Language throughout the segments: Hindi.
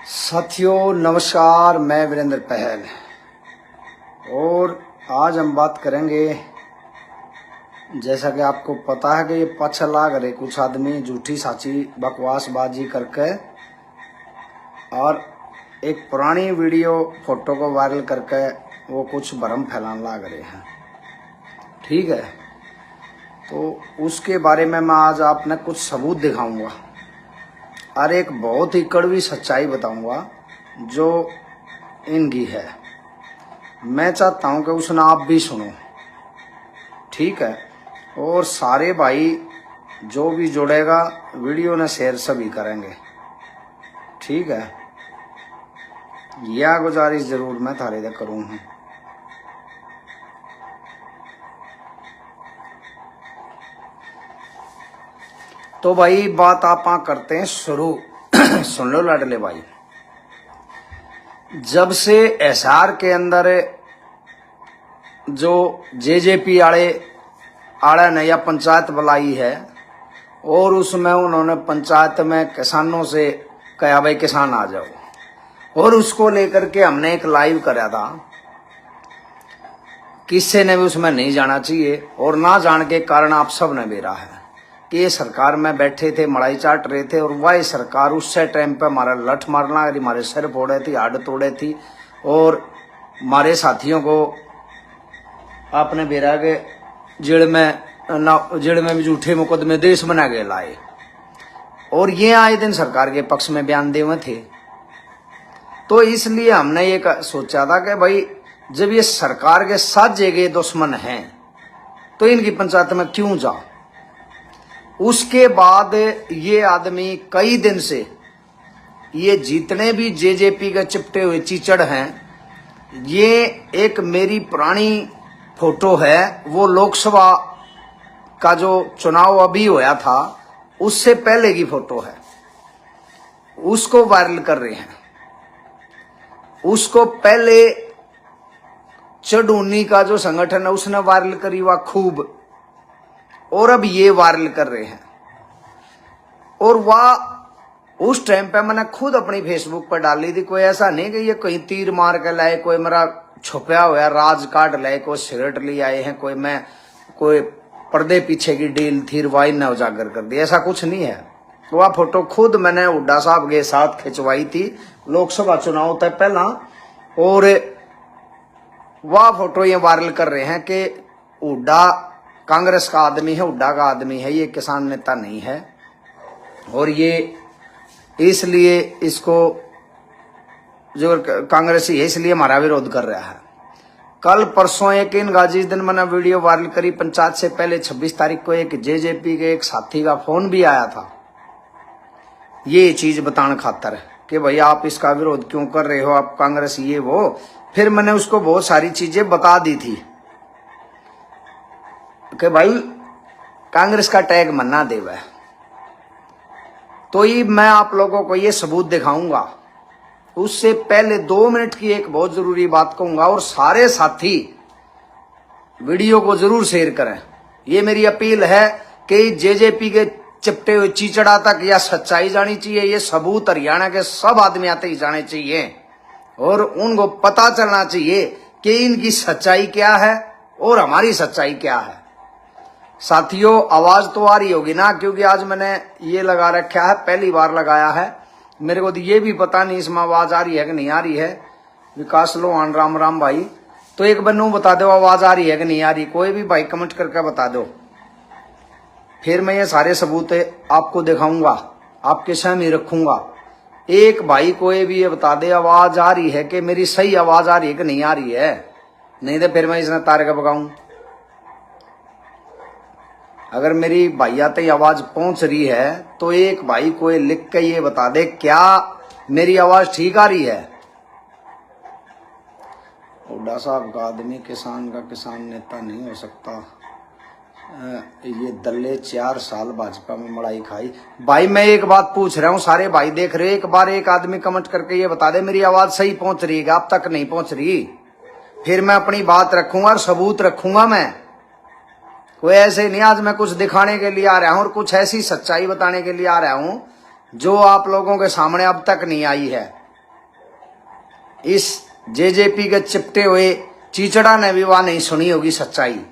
साथियों नमस्कार, मैं वीरेंद्र पहल और आज हम बात करेंगे। जैसा कि आपको पता है कि ये पाछा लाग रहे कुछ आदमी झूठी साची बकवासबाजी करके और एक पुरानी वीडियो फोटो को वायरल करके वो कुछ भ्रम फैलाने लाग रहे हैं। ठीक है, तो उसके बारे में मैं आज आपने कुछ सबूत दिखाऊंगा और एक बहुत ही कड़वी सच्चाई बताऊंगा जो इनकी है। मैं चाहता हूं कि उसने आप भी सुनो, ठीक है। और सारे भाई जो भी जुड़ेगा वीडियो ने शेयर सभी करेंगे, ठीक है। यह गुजारिश जरूर मैं थारे तक करूँ हूँ। तो भाई बात आप करते हैं शुरू। सुन लो लाडले भाई, जब से एसआर के अंदर जो जेजेपी आड़े ने या पंचायत बुलाई है और उसमें उन्होंने पंचायत में किसानों से कहा भाई किसान आ जाओ, और उसको लेकर के हमने एक लाइव करा था। किसी ने भी उसमें नहीं जाना चाहिए और ना जान के कारण आप सब ने बेरा है कि ये सरकार में बैठे थे, मड़ाई चाट रहे थे और वही सरकार उससे टाइम पे हमारा लठ मारना, हमारे सिर फोड़े थी, हाड़ तोड़े थी और हमारे साथियों को आपने बेरा के जेल में भी झूठे मुकदमे देश बना के लाए और ये आए दिन सरकार के पक्ष में बयान दे हुए थे। तो इसलिए हमने ये सोचा था कि भाई जब ये सरकार के साथ जगह दुश्मन हैं तो इनकी पंचायत में क्यों जाओ। उसके बाद ये आदमी कई दिन से ये जितने भी जेजेपी के चिपटे हुए चीचड़ हैं, ये एक मेरी पुरानी फोटो है, वो लोकसभा का जो चुनाव अभी होया था उससे पहले की फोटो है, उसको वायरल कर रहे हैं। उसको पहले चढ़ूनी का जो संगठन है उसने वायरल करी हुआ खूब, और अब ये वायरल कर रहे हैं। और वह उस टाइम पे मैंने खुद अपनी फेसबुक पर डाली थी। कोई ऐसा नहीं कि ये कहीं तीर मार के लाए, कोई मेरा छुपया हुआ राज काट लाए, कोई सिगरेट ले आए हैं, कोई पर्दे पीछे की डील थी वाइन ने उजागर कर दी, ऐसा कुछ नहीं है। वह फोटो खुद मैंने हुड्डा साहब के साथ खिंचवाई थी लोकसभा चुनाव तक पहला, और वह फोटो ये वायरल कर रहे हैं कि हुड्डा कांग्रेस का आदमी है, हुड्डा का आदमी है, ये किसान नेता नहीं है। और ये इसलिए इसको जो कांग्रेसी है इसलिए हमारा विरोध कर रहा है। कल परसों एक इन गाजी दिन मैंने वीडियो वायरल करी, पंचायत से पहले 26 तारीख को एक जेजेपी के एक साथी का फोन भी आया था ये चीज बताने खातर कि भाई आप इसका विरोध क्यों कर रहे हो, आप कांग्रेस ये वो। फिर मैंने उसको बहुत सारी चीजें बता दी थी कि भाई कांग्रेस का टैग मन्ना देव है। तो ये मैं आप लोगों को ये सबूत दिखाऊंगा। उससे पहले 2 मिनट की एक बहुत जरूरी बात कहूंगा, और सारे साथी वीडियो को जरूर शेयर करें। ये मेरी अपील है कि जेजेपी के चिपटे हुए चीचड़ा तक यह सच्चाई जानी चाहिए। ये सबूत हरियाणा के सब आदमी आते ही जाने चाहिए और उनको पता चलना चाहिए कि इनकी सच्चाई क्या है और हमारी सच्चाई क्या है। साथियों आवाज तो आ रही होगी ना, क्योंकि आज मैंने ये लगा रखा है, पहली बार लगाया है। मेरे को तो ये भी पता नहीं इसमें आवाज आ रही है कि नहीं आ रही है। विकास लोहान राम राम भाई, तो एक बन्नू बता दो आवाज आ रही है कि नहीं आ रही। कोई भी भाई कमेंट करके बता दो, फिर मैं ये सारे सबूत आपको दिखाऊंगा, आपके सामने रखूंगा। एक भाई कोई भी ये बता दे आवाज आ रही है कि मेरी सही आवाज आ रही है कि नहीं आ रही है, नहीं तो फिर मैं इसने तार का बगाऊं। अगर मेरी भैया तक आवाज पहुंच रही है तो एक भाई कोई लिख के ये बता दे क्या मेरी आवाज ठीक आ रही है। हुड्डा साहब का आदमी किसान का किसान नेता नहीं हो सकता। ये दल्ले 4 साल भाजपा में मड़ाई खाई। भाई मैं एक बात पूछ रहा हूं, सारे भाई देख रहे, एक बार एक आदमी कमेंट करके ये बता दे मेरी आवाज सही पहुंच रही है, अब तक नहीं पहुंच रही। फिर मैं अपनी बात रखूंगा और सबूत रखूंगा। मैं कोई ऐसे नहीं आज मैं कुछ दिखाने के लिए आ रहा हूं और कुछ ऐसी सच्चाई बताने के लिए आ रहा हूं जो आप लोगों के सामने अब तक नहीं आई है। इस जेजेपी के चिपटे हुए चीचड़ा ने भी वहां नहीं सुनी होगी सच्चाई।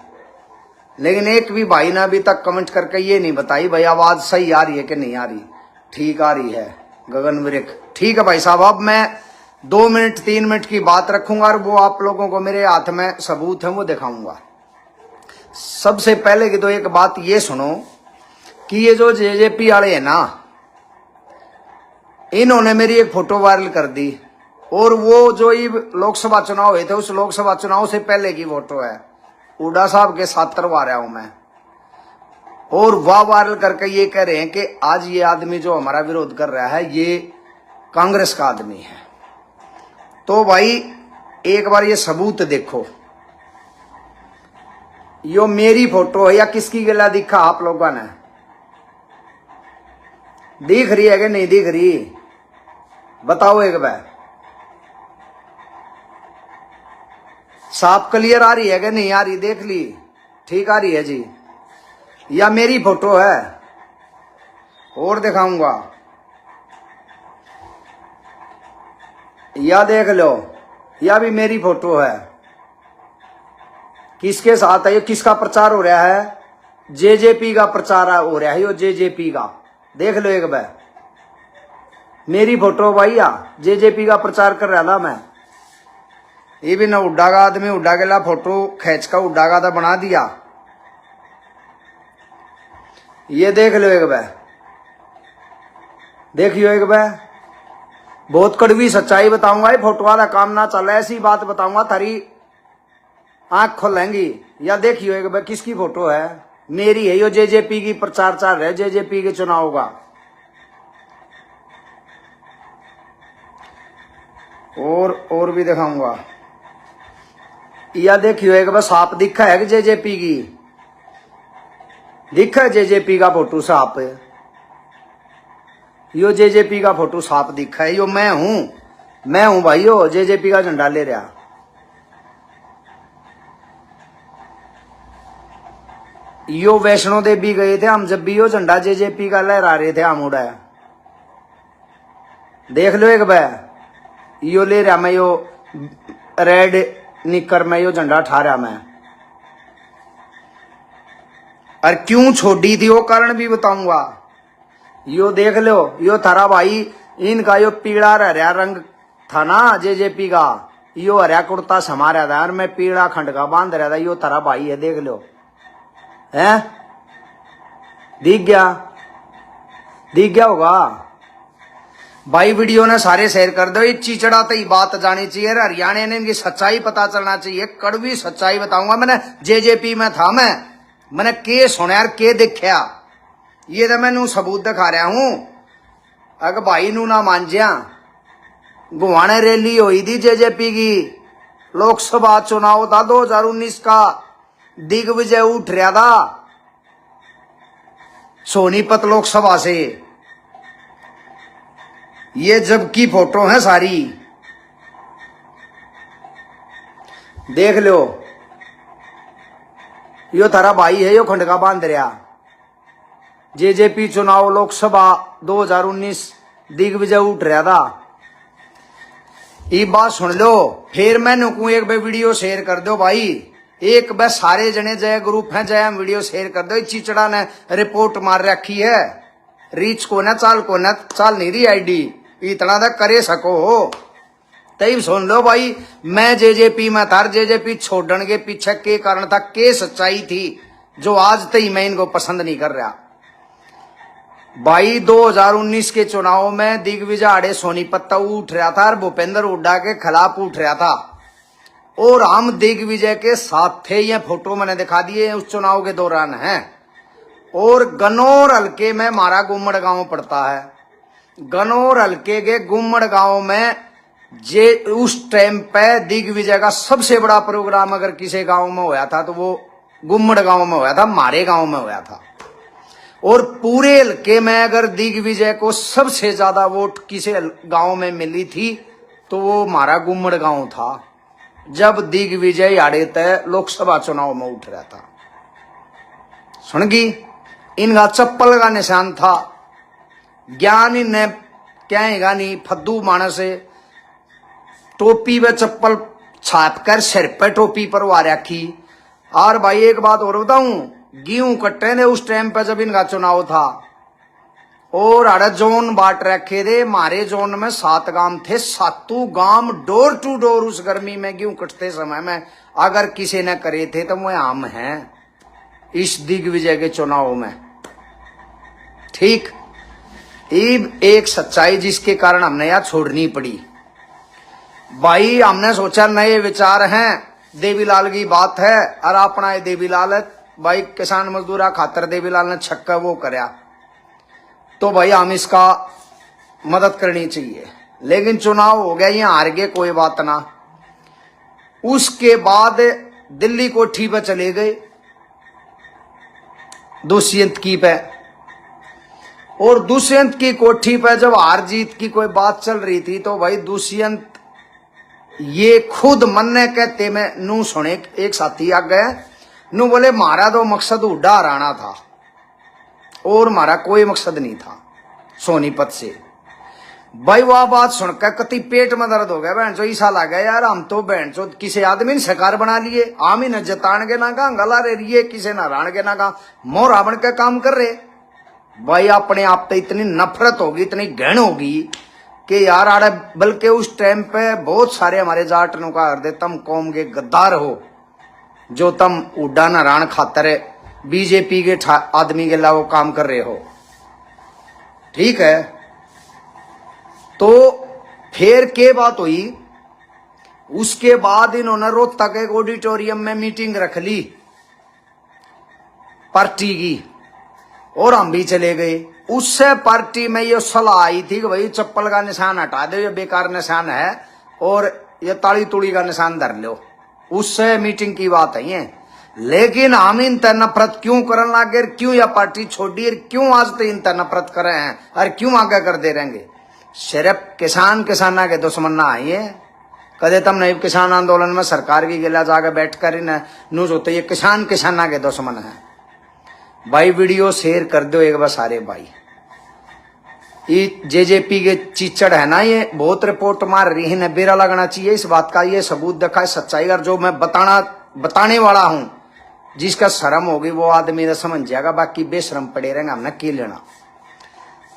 लेकिन एक भी भाई ने अभी तक कमेंट करके ये नहीं बताई भाई आवाज सही आ रही है कि नहीं आ रही। ठीक आ रही है गगन विरेक। ठीक है भाई साहब, अब मैं 2 मिनट 3 मिनट की बात रखूंगा और वो आप लोगों को मेरे हाथ में सबूत है वो दिखाऊंगा। सबसे पहले की तो एक बात ये सुनो कि ये जो जेजेपी वाले है ना, इन्होंने मेरी एक फोटो वायरल कर दी और वो जो ये लोकसभा चुनाव हुए थे उस लोकसभा चुनाव से पहले की फोटो है। हुड्डा साहब के साथ करवा रहा हूं मैं, और वाह वायरल करके ये कह रहे हैं कि आज ये आदमी जो हमारा विरोध कर रहा है ये कांग्रेस का आदमी है। तो भाई एक बार ये सबूत देखो, यो मेरी फोटो है या किसकी गला दिखा आप लोगों ने? दिख रही है कि नहीं दिख रही? बताओ एक बार, साफ क्लियर आ रही है कि नहीं आ रही? देख ली, ठीक आ रही है जी। या मेरी फोटो है? और दिखाऊंगा, या देख लो, या भी मेरी फोटो है। किसके साथ है ये? किसका प्रचार हो रहा है? जेजेपी का प्रचार हो रहा है, यो जेजेपी का। देख लो एक बार, मेरी फोटो भैया, जेजेपी का प्रचार कर रहा था मैं। ये भी ना हुड्डा का आदमी, हुड्डा के ला फोटो खींच का हुड्डा का था बना दिया। ये देख लो एक बार, देखियो एक बार, बहुत कड़वी सच्चाई बताऊंगा। ये फोटो वाला काम ना चले, ऐसी बात बताऊंगा थारी आंख खोलेंगी। या देखियो एक बार किसकी फोटो है? मेरी है। यो जेजेपी की प्रचार चल रहा है, जेजेपी के चुनाव का। और भी दिखाऊंगा। या देखियो एक बार, साफ दिखा है कि जेजेपी की दिखा है? जेजेपी का फोटो साफ है, यो जेजेपी का फोटो साफ दिखा है। यो मैं हूं भाई, यो जेजेपी का झंडा ले रहा। यो वैष्णो देवी गए थे हम, जब भी यो झंडा जेजेपी का लहरा रहे थे हम उड़ा। देख लो एक बार, यो ले रहा मैं, यो रेड निकर में यो झंडा ठा रहा मैं। और क्यों छोड़ी थी वो कारण भी बताऊंगा। यो देख लो, यो थारा भाई, इनका यो पीला हरा रंग था ना जेजेपी का, यो हरा कुर्ता समा रहा था और मैं पीला खंड का बांध रहा था। यो थारा भाई है, देख लो, है? दिख गया होगा भाई। वीडियो ने सारे शेयर कर दो। ये चिचड़ा तो ही बात जानी चाहिए, हरियाणा ने इनकी सच्चाई पता चलना चाहिए। कड़वी सच्चाई बताऊंगा। मैंने जेजेपी में था, मैंने के सुना यार, के देखा। ये तो मैं सबूत दिखा रहा हूं। अगर भाई नू ना मान जा, गुवाने रैली हुई थी जेजेपी की, लोकसभा चुनाव था 2019 का, दिग्विजय उठ रहा था सोनीपत लोकसभा से। ये जब की फोटो है सारी, देख लो। यो थारा भाई है, यो खंड का बांध रहा। जेजेपी चुनाव लोकसभा 2019 दिग्विजय उठ रहा था। ये बात सुन लो। फिर मैंने को एक बार वीडियो शेयर कर दो भाई, एक बार सारे जने जय ग्रुप हैं जय वीडियो शेयर कर दो। चिचड़ा ने रिपोर्ट मार रखी है, रीच को ना चाल नहीं रही आईडी, इतना तक करे सको हो। तब सुन लो भाई, मैं जेजेपी में था, जेजेपी छोड़ने के पीछे के कारण था, के सच्चाई थी जो आज तक मैं इनको पसंद नहीं कर रहा भाई। 2019 के चुनाव में दिग्विजय आड़े सोनीपत उठ रहा था और भूपेंद्र हुड्डा के खिलाफ उठ रहा था, और हम दिग्विजय के साथ थे। ये फोटो मैंने दिखा दिए, उस चुनाव के दौरान है। और गनौर हल्के में हमारा गुम्मड़ गांव पड़ता है। गनौर हल्के के गुम्मड़ गांव में उस टाइम पे दिग्विजय का सबसे बड़ा प्रोग्राम अगर किसी गांव में होया था तो वो गुम्मड़ गांव में होया था, हमारे गांव में होया था। और पूरे हल्के में अगर दिग्विजय को सबसे ज्यादा वोट किसी गांव में मिली थी तो वो हमारा गुम्मड़ गांव था, जब दिग्विजय आड़े तय लोकसभा चुनाव में उठ रहा था। सुनगी, इनका चप्पल का निशान था। ज्ञान इन्हें क्या है नहीं, फद्दू मानस है। टोपी व चप्पल छाप कर सिर पे टोपी परवा रखी। और भाई एक बात और बताऊं, गेहूं कट्टे थे उस टाइम पे जब इनका चुनाव था, और अड़े जोन बांट रखे थे। हमारे जोन में 7 गांव थे, 7 गांव डोर टू डोर उस गर्मी में गेहूं कटते समय में अगर किसी ने करे थे तो वो आम हैं इस दिग्विजय के चुनाव में। ठीक, एक सच्चाई जिसके कारण हमने यह छोड़नी पड़ी। भाई हमने सोचा नए विचार हैं, देवीलाल की बात है, और अपना ये देवीलाल है भाई, किसान मजदूरा खातर देवीलाल ने छक्का वो करया, तो भाई हम इसका मदद करनी चाहिए। लेकिन चुनाव हो गया, ये हार गए, कोई बात ना। उसके बाद दिल्ली कोठी पे चले गए दुष्यंत की पे, और दुष्यंत की कोठी पे जब हार जीत की कोई बात चल रही थी तो भाई दुष्यंत ये खुद मन्ने कहते में नू सुने एक साथी आ गए, नू बोले मारा तो मकसद उड्डा हराना था और हमारा कोई मकसद नहीं था सोनीपत से। भाई वह बात सुनकर कति पेट में दर्द हो गया, बहन चो ईसा लगा यार, हम तो बहन चो किसी आदमी ने सरकार बना लिए, आम ही न जतान के ना कहा गला रे रिये, किसी न राण के ना कहा मोर रावण का काम कर रहे। भाई अपने आप तो इतनी नफरत होगी, इतनी घृण होगी कि यार आड़े, बल्कि उस टाइम पे बहुत सारे हमारे जाटनों का हृदय, तुम कौम के गद्दार हो जो तुम उड्डा न राण खातर बीजेपी के आदमी के लाओ काम कर रहे हो। ठीक है, तो फिर के बात हुई, उसके बाद इन्होंने रोहतक एक ऑडिटोरियम में मीटिंग रख ली पार्टी की, और हम भी चले गए। उससे पार्टी में ये सलाह आई थी कि भाई चप्पल का निशान हटा दो, ये बेकार निशान है, और ये ताली तुड़ी का निशान धर लो। उससे मीटिंग की बात है ये। लेकिन हम इन तर नफरत क्यों करने लगे, क्यों यह पार्टी छोड़ी, क्यों आज तक इन तर नफरत कर रहे हैं और क्यों आगे कर दे रहेंगे। सिर्फ किसाना के दुश्मन ना आइए, कदे तुम नहीं किसान आंदोलन में सरकार की गिला जाकर बैठ कर न्यूज होते, ये किसाना के दुश्मन है। भाई वीडियो शेयर कर दो एक बार सारे भाई। ये जेजेपी के चीचड़ है ना, ये बहुत रिपोर्ट मार रही है, बेरा लगना चाहिए इस बात का, ये सबूत दिखा है सच्चाई का, जो मैं बताने वाला हूं, जिसका शर्म होगी वो आदमी तो समझ जाएगा, बाकी बेशरम पड़े रहेंगे, हमने की लेना।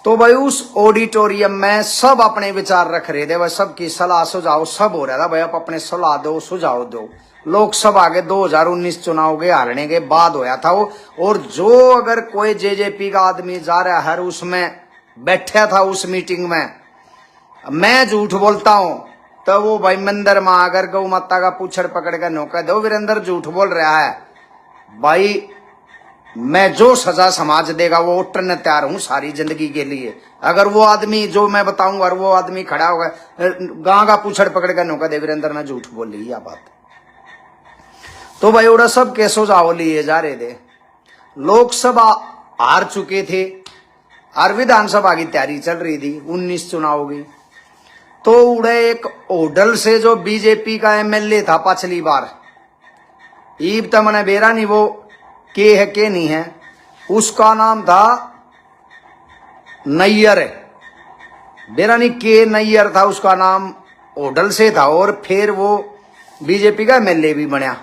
तो भाई उस ऑडिटोरियम में सब अपने विचार रख रहे थे, भाई सबकी सलाह सुझाव सब हो रहा था, भाई आप अपने सलाह दो सुझाव दो। लोकसभा के 2019 चुनाव के हारने के बाद होया था वो, और जो अगर कोई जेजेपी का आदमी जा रहा है उसमें बैठा था उस मीटिंग में, मैं झूठ बोलता हूं तो वो भाई मंदिर में अगर गौ माता का पूछड़ पकड़ कर नौका दो, वीरेंद्र झूठ बोल रहा है भाई, मैं जो सजा समाज देगा वो उठने तैयार हूं सारी जिंदगी के लिए। अगर वो आदमी जो मैं बताऊंगा और वो आदमी खड़ा होगा गां का पूछड़ पकड़ कर नौका दे, वीरेंद्र ने झूठ बोल ली यह बात। तो भाई उड़ा सब के सुझाव लिए जा रहे थे। लोकसभा हार चुके थे और विधानसभा की तैयारी चल रही थी 19 चुनाव की। तो उड़े एक होडल से जो बीजेपी का एमएलए था पिछली बार, ईब तमने बेरा नहीं वो के है के नहीं है, उसका नाम था नैयर, बेरा नहीं के नैयर था उसका नाम, होडल से था, और फिर वो बीजेपी का एमएलए भी बनया।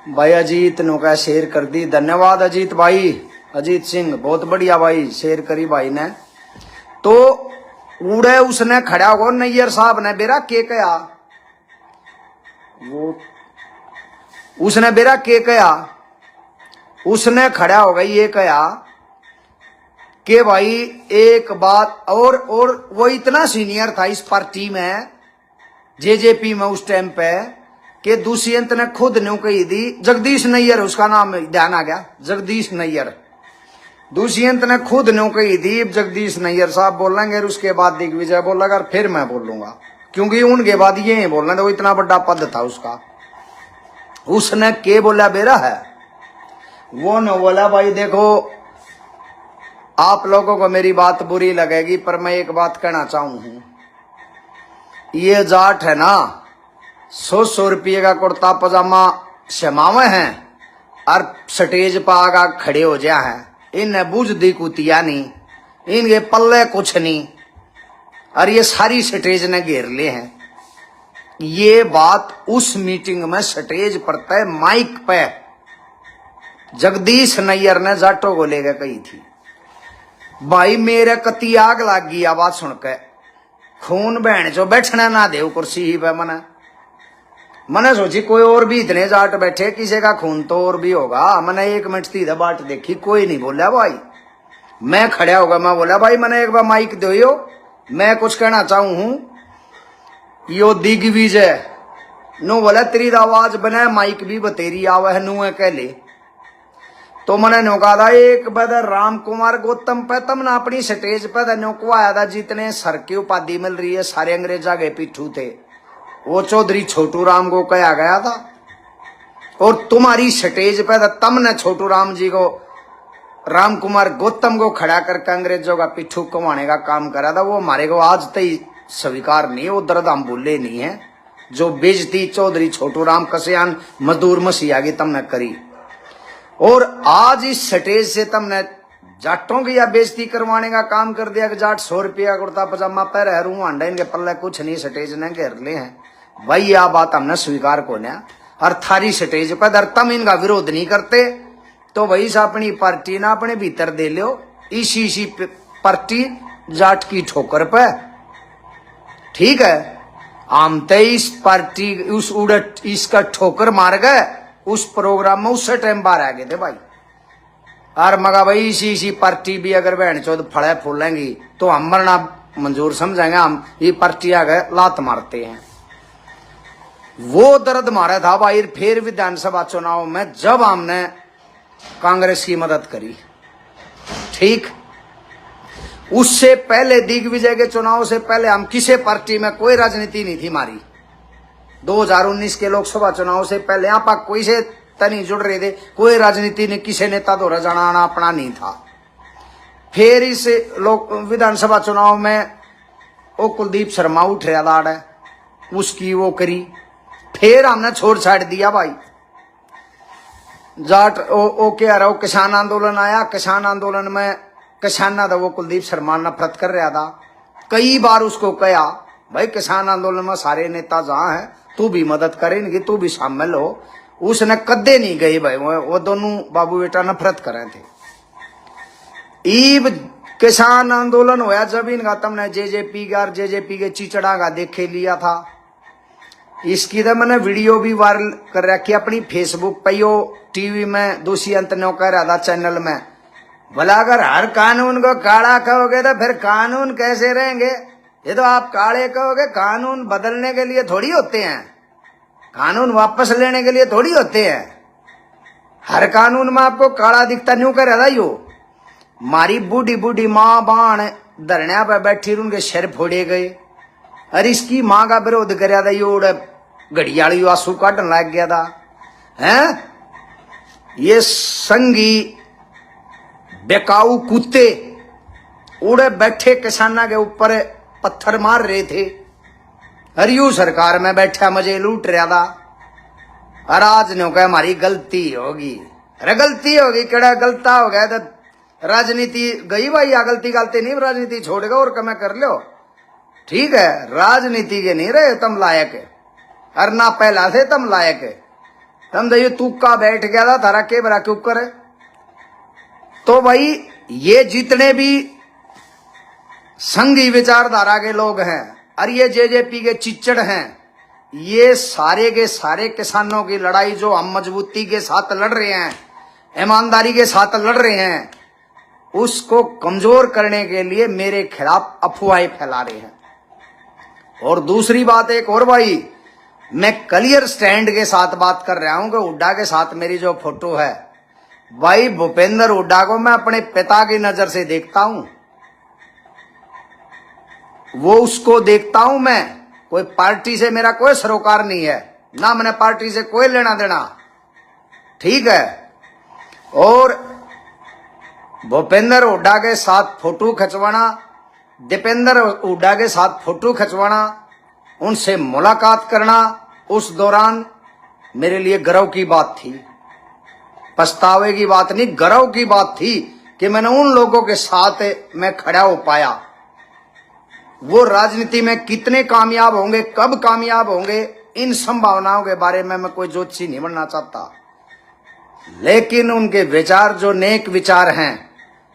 भाई अजीत नो का शेयर कर दी, धन्यवाद अजीत भाई, अजीत सिंह बहुत बढ़िया भाई, शेयर करी भाई ने। तो उड़े उसने खड़ा हो नैयर साहब ने बेरा के कहा, वो उसने बेरा के कहा, उसने खड़ा हो गई ये कहा कि भाई एक बात, और वो इतना सीनियर था इस पार्टी में जेजेपी में उस टाइम पे कि दुष्यंत ने खुद न्यू कही थी, जगदीश नैयर उसका नाम ध्यान आ गया, जगदीश नैयर, दुष्यंत ने खुद न्यू कही थी जगदीश नैयर साहब बोलेंगे, उसके बाद दिग्विजय बोलेगा, फिर मैं बोलूंगा, क्योंकि उनके बाद ये बोलना था, वो इतना बड़ा पद था उसका। उसने के बोला बेरा है, वो न बोला भाई देखो आप लोगों को मेरी बात बुरी लगेगी पर मैं एक बात कहना चाहूं हूं, ये जाट है ना 100 रुपये का कुर्ता पजामा शमावे हैं और स्टेज पर आगा खड़े हो जा हैं, इन्हें बुझ दी कुतिया नहीं, इनके पल्ले कुछ नहीं, और ये सारी स्टेज ने घेर ले हैं, ये बात उस मीटिंग में स्टेज पर तय माइक पे जगदीश नैयर ने जाटो को लेकर कही थी। भाई मेरे कती आग लाग गई आवाज सुन के, खून बहन जो बैठना ना दे कुर्सी ही पे। मैंने सोची कोई और भी इतने जाट बैठे, किसी का खून तो और भी होगा। मैंने 1 मिनट सीधा बाट देखी, कोई नहीं बोला भाई। मैं खड़ा होगा, मैं बोला भाई मैंने एक बार माइक दो, मैं कुछ कहना चाहूं हूं। यो दिग्विजय नो बोला तेरी आवाज बना माइक भी बतेरी आवे है नु कह ले। तो मैंने नो कहा था एक बदर राम कुमार गौतम पे तम ना अपनी स्टेज पे नो को आया था, जितने सर की उपाधि मिल रही है सारे अंग्रेजा के पिट्ठू थे, वो चौधरी छोटू राम को कहा गया था। और तुम्हारी स्टेज पे तुमने छोटू राम जी को, राम कुमार गौतम को खड़ा करके अंग्रेजों का पिट्ठू कमाने का काम करा था। वो हमारे को आज तक स्वीकार नहीं है, वो दर्द हम भूले नहीं है। जो बेइज्जती चौधरी छोटू राम कसियान मजदूर मसीहा की तुमने करी, और आज इस स्टेज से तुमने जाटों की या बेइज्जती करवाने का काम कर दिया कि जाट 100 रुपया कुर्ता पजामा पहन हरू अंडा इनके पल्ले कुछ नहीं, स्टेज ने घेर ले हैं। भाई यह बात हमने स्वीकार को ना, और थारी स्टेज पर तुम इनका विरोध नहीं करते तो वही से अपनी पार्टी ना अपने भीतर दे लो। इसी पार्टी जाट की ठोकर पे, ठीक है। हम तो इस पार्टी उस उड़ट इसका ठोकर मार गए उस प्रोग्राम में, उससे टाइम बाहर आ गए थे भाई। और मगा भाई इसी पार्टी भी अगर बहन चौथ फड़े फूलेंगी तो हम मरना मंजूर समझेंगे। हम ये पार्टी आ गए लात मारते हैं। वो दर्द मारा था भाई फिर विधानसभा चुनाव में जब हमने कांग्रेस की मदद करी, ठीक। उससे पहले दिग्विजय के चुनाव से पहले हम किसी पार्टी में कोई राजनीति नहीं थी हमारी। 2019 के लोकसभा चुनाव से पहले यहाँ पर कोई से तनी जुड़ रहे थे, कोई राजनीति ने किसी नेता द्वारा जाना अपना नहीं था। फिर इस विधानसभा चुनाव में वो कुलदीप शर्मा उठ रहा लाड़ है, उसकी वो करी, फिर हमने छोड़ छाड़ दिया भाई। जाट ओ कह रहा हो किसान आंदोलन आया, किसान आंदोलन में किसाना था वो कुलदीप शर्मा नफरत कर रहा था। कई बार उसको कहा भाई किसान आंदोलन में सारे नेता जहां हैं तू भी मदद करेंगे, तू भी शामिल हो। उसने कदे नहीं गई भाई, वो दोनों बाबू बेटा नफरत कर रहे थे। ईब किसान आंदोलन होया जब इनका तुमने जेजेपी के चिचड़ा का देखे लिया था। इसकी तो मैंने वीडियो भी वायरल कर रखी अपनी फेसबुक पे, यो टीवी में दूसरी अंत नो कह रहा था चैनल में, भला अगर हर कानून को काला कहोगे तो फिर कानून कैसे रहेंगे। ये तो आप काले कहोगे, कानून बदलने के लिए थोड़ी होते हैं, कानून वापस लेने के लिए थोड़ी होते हैं। हर कानून में आपको काला दिखता न्यू कर रहा था। यो मारी बूढ़ी बूढ़ी माँ बाण धरना पे बैठी उनके सिर फोड़े गए, अरे इसकी माँ का विरोध कर रहा था, यो घड़ियाली आंसू काटने लग गया था। हैं ये संगी बेकाऊ कुत्ते उड़े बैठे किसाना के ऊपर पत्थर मार रहे थे, हरियू सरकार में बैठा मजे लूट रहा था। और आज ने कहा हमारी गलती होगी। अरे गलती होगी केड़ा, गलता हो गया तो राजनीति गई भाई, या गलती नहीं, राजनीति छोड़ेगा और कमे कर लो, ठीक है। राजनीति के नहीं रहे तुम लायक है, और ना पहला थे तुम लायक है। तुम देखिए तुक्का बैठ गया था तारा के बरा के ऊपर है। तो भाई ये जितने भी संघी विचारधारा के लोग हैं और ये जेजेपी के चिच्चड़ हैं, ये सारे के सारे किसानों की लड़ाई जो हम मजबूती के साथ लड़ रहे हैं, ईमानदारी के साथ लड़ रहे हैं, उसको कमजोर करने के लिए मेरे खिलाफ अफवाहें फैला रहे हैं। और दूसरी बात एक और भाई, मैं क्लियर स्टैंड के साथ बात कर रहा हूं कि हुड्डा के साथ मेरी जो फोटो है, भाई भूपेंद्र हुड्डा को मैं अपने पिता की नजर से देखता हूं, वो उसको देखता हूं मैं। कोई पार्टी से मेरा कोई सरोकार नहीं है, ना मैंने पार्टी से कोई लेना देना, ठीक है। और भूपेंद्र हुड्डा के साथ फोटो खिंचवाना, दीपेंद्र हुड्डा के साथ फोटो खिंचवाना, उनसे मुलाकात करना उस दौरान मेरे लिए गर्व की बात थी, पछतावे की बात नहीं, गर्व की बात थी कि मैंने उन लोगों के साथ मैं खड़ा हो पाया। वो राजनीति में कितने कामयाब होंगे, कब कामयाब होंगे, इन संभावनाओं के बारे में मैं कोई ज्योतिषी नहीं बनना चाहता। लेकिन उनके विचार जो नेक विचार हैं,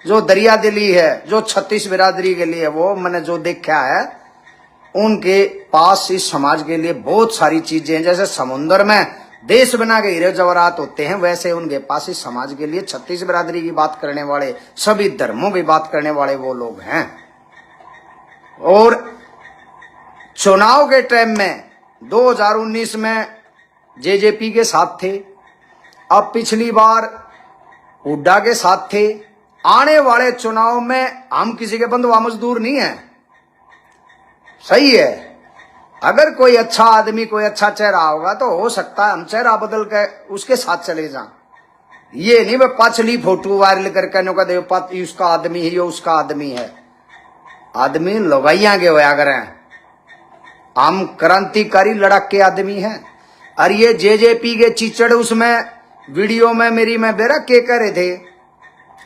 जो दरिया दिली है, जो 36 बिरादरी के लिए, वो मैंने जो देखा है, उनके पास इस समाज के लिए बहुत सारी चीजें हैं। जैसे समुद्र में देश बना के हीरे जवाहरात होते हैं, वैसे उनके पास इस समाज के लिए 36 बिरादरी की बात करने वाले, सभी धर्मों की बात करने वाले वो लोग हैं। और चुनाव के टाइम में 2019 में जेजेपी के साथ थे, अब पिछली बार हुड्डा के साथ थे। आने वाले चुनाव में हम किसी के बंधुआ मजदूर नहीं है। सही है, अगर कोई अच्छा आदमी, कोई अच्छा चेहरा होगा तो हो सकता है हम चेहरा बदल के उसके साथ चले जाएं। ये नहीं मैं पाछली फोटो वायरल करके नो कहते उसका आदमी है, ये उसका आदमी है। आदमी लुगाइया के होया करें, हम क्रांतिकारी लड़क के आदमी हैं। और ये जेजेपी के चिचड़ उसमें वीडियो में मेरी में बेरा के कह रहे थे,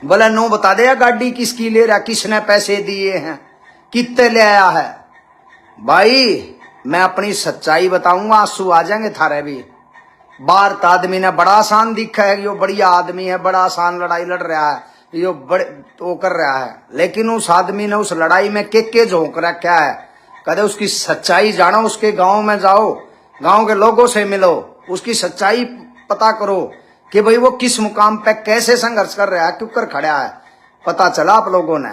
बोला नो बता दे गाड़ी किसकी ले रहा, किसने पैसे दिए हैं, कितने ले आया है। भाई मैं अपनी सच्चाई बताऊंगा, आंसू आ जाएंगे थारे भी। भारत आदमी ने बड़ा आसान दिखा है, यो बढ़िया आदमी है, बड़ा आसान लड़ाई लड़ रहा है, यो बड़े तो कर रहा है। लेकिन उस आदमी ने उस लड़ाई में के झोंक रखा है। कदे उसकी सच्चाई जानो, उसके गांव में जाओ, गांव के लोगों से मिलो, उसकी सच्चाई पता करो कि भाई वो किस मुकाम पे कैसे संघर्ष कर रहा है, क्यों कर खड़ा है, पता चला आप लोगों ने।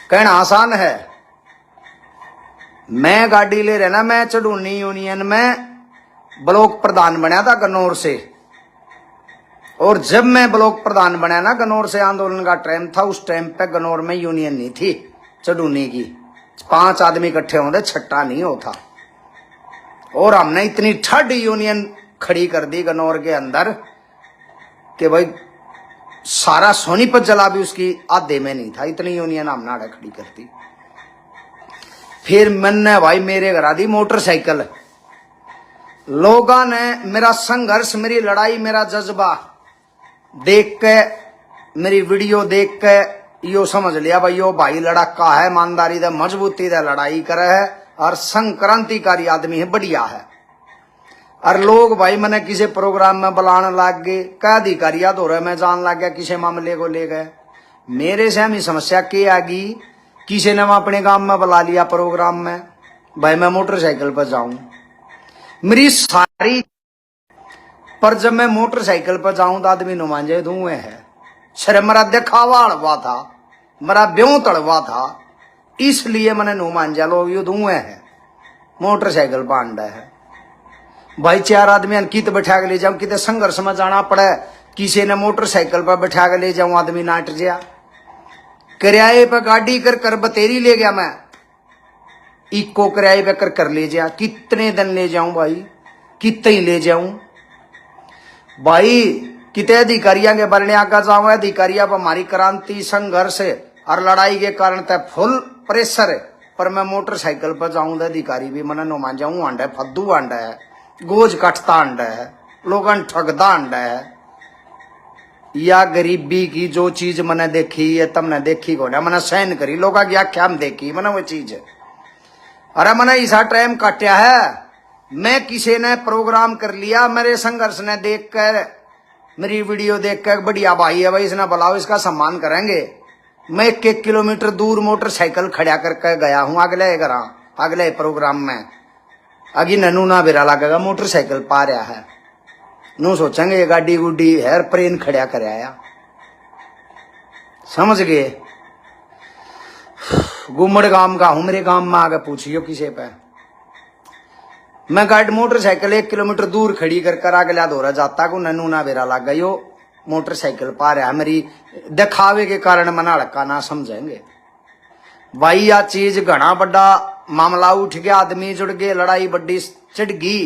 कहना आसान है। मैं गाड़ी ले रहना, मैं चढ़ूनी यूनियन में ब्लॉक प्रधान बना था गन्नौर से। और जब मैं ब्लॉक प्रधान बना ना, गन्नौर से आंदोलन का टाइम था, उस टाइम पे गन्नौर में यूनियन नहीं थी चढ़ूनी की। 5 आदमी इकट्ठे होते, छट्टा नहीं होता। और हमने इतनी ठड यूनियन खड़ी कर दी गन्नौर के अंदर कि भाई सारा सोनीपत जला भी उसकी आधे में नहीं था, इतनी यूनियन हमने आड़े खड़ी कर दी। फिर मैंने भाई मेरे घर दी मोटरसाइकिल। लोगों ने मेरा संघर्ष, मेरी लड़ाई, मेरा जज्बा देख के, मेरी वीडियो देख के यो समझ लिया भाई यो भाई लड़का है, ईमानदारी दे मजबूती दे लड़ाई करे है और संक्रांतिकारी आदमी है, बढ़िया है। और लोग भाई मैंने किसी प्रोग्राम में बुलाने लग गए, क्या अधिकारिया दो रहे, मैं जान लग गया किसी मामले को ले गए। मेरे से हमें समस्या क्या आ गई, किसी ने अपने गांव में बुला लिया प्रोग्राम में, भाई मैं मोटरसाइकिल पर जाऊं, मेरी सारी, पर जब मैं मोटरसाइकिल पर जाऊं तो आदमी नुमांजे धुएं है। शर्म मेरा दिखावा अड़वा था, मेरा ब्यों तड़वा था, इसलिए मैंने नुमांजा लोग यू धुएं है, मोटरसाइकिल पर अंडा है। भाई 4 आदमी कित बैठा के ले जाऊं, कितने संघर्ष में जाना पड़े, किसी ने मोटरसाइकिल पर बैठा के ले जाऊं, आदमी नाट गया। किराए पर गाड़ी कर बतेरी ले गया मैं, इको किराए पे कर ले जा, कितने दिन ले जाऊं भाई, कितने ही ले जाऊं भाई। कितने अधिकारियों के बरने आगा जाऊं, अधिकारियों पर हमारी क्रांति, संघर्ष और लड़ाई के कारण तय फुल प्रेशर है, पर मैं मोटरसाइकिल पर जाऊं तो अधिकारी भी मना नो मान जाऊं, आंडा है, फद्दू आंडा है, गोज कटता आंडा है, लोगन ठगदा आंडा है। या गरीबी की जो चीज मैंने देखी है, तुमने देखी को ना, मैंने सहन करी, लोगों की आख्या में देखी मैंने वो चीज है। अरे मैंने ऐसा टाइम काटा है, मैं किसी ने प्रोग्राम कर लिया, मेरे संघर्ष ने देख कर, मेरी वीडियो देख कर, बढ़िया भाई है भाई, इसने बुलाओ, इसका सम्मान करेंगे। मैं 1 किलोमीटर दूर मोटरसाइकिल खड़ा करके गया हूं, अगले घर, अगले प्रोग्राम में। अगी ननू ना बेरा लगेगा, मोटरसाइकिल पा रहा है, नू सोचेंगे ये गाड़ी गुड्डी है, प्रेन खड़ा कर आया, समझ गए। गुम्मड़ गांव का हूं, मेरे गांव में आगे पूछियो किसी पे, मैं गाड़ी मोटरसाइकिल 1 किलोमीटर दूर खड़ी कर आगे दौरा जाता को ननू ना बेरा लग गई, मोटरसाइकिल पा रहा है, मेरी दिखावे के कारण मना लड़का ना समझेंगे भाई। यह चीज घना बड़ा मामला उठ गया, आदमी जुड़ गए, लड़ाई बड़ी चिढ़ गई,